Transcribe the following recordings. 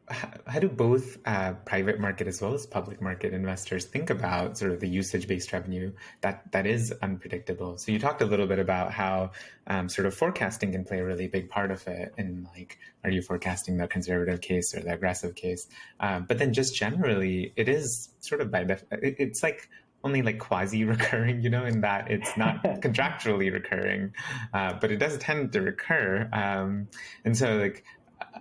how do both private market as well as public market investors think about sort of the usage-based revenue that is unpredictable? So you talked a little bit about how sort of forecasting can play a really big part of it, and like, are you forecasting the conservative case or the aggressive case? But then just generally, it is sort of it's like only like quasi-recurring, in that it's not contractually recurring, but it does tend to recur. And so like,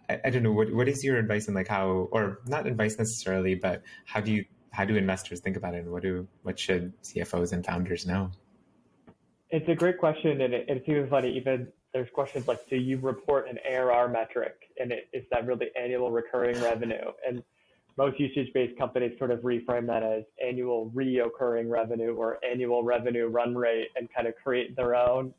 I don't know, what is your advice on like how, or not advice necessarily, but how do investors think about it, and what should CFOs and founders know? It's a great question, and it's even funny. Even there's questions like, do you report an ARR metric, and is that really annual recurring revenue? And most usage-based companies sort of reframe that as annual reoccurring revenue or annual revenue run rate, and kind of create their own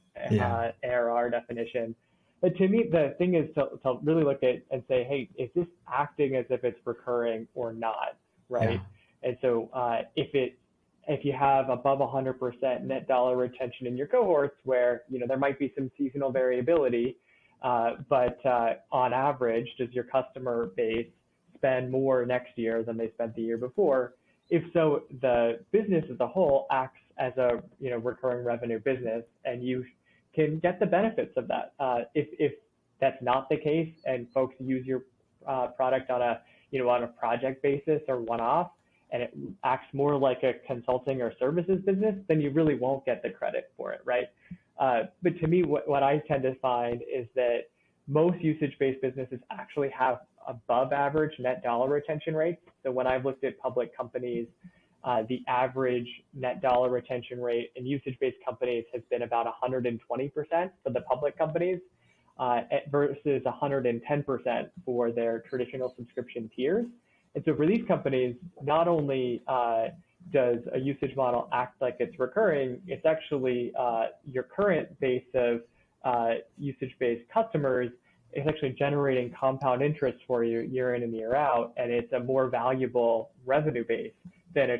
ARR definition. But to me, the thing is to really look at and say, hey, is this acting as if it's recurring or not, right? Yeah. And so if you have above 100% net dollar retention in your cohorts, where there might be some seasonal variability, but on average, does your customer base spend more next year than they spent the year before? If so, the business as a whole acts as a recurring revenue business, and you can get the benefits of that. If that's not the case, and folks use your product on a project basis or one-off, and it acts more like a consulting or services business, then you really won't get the credit for it, right? But to me, what I tend to find is that most usage-based businesses actually have above average net dollar retention rates. So when I've looked at public companies, the average net dollar retention rate in usage-based companies has been about 120% for the public companies, versus 110% for their traditional subscription tiers. And so for these companies, not only does a usage model act like it's recurring, it's actually your current base of usage-based customers is actually generating compound interest for you year in and year out, and it's a more valuable revenue base than a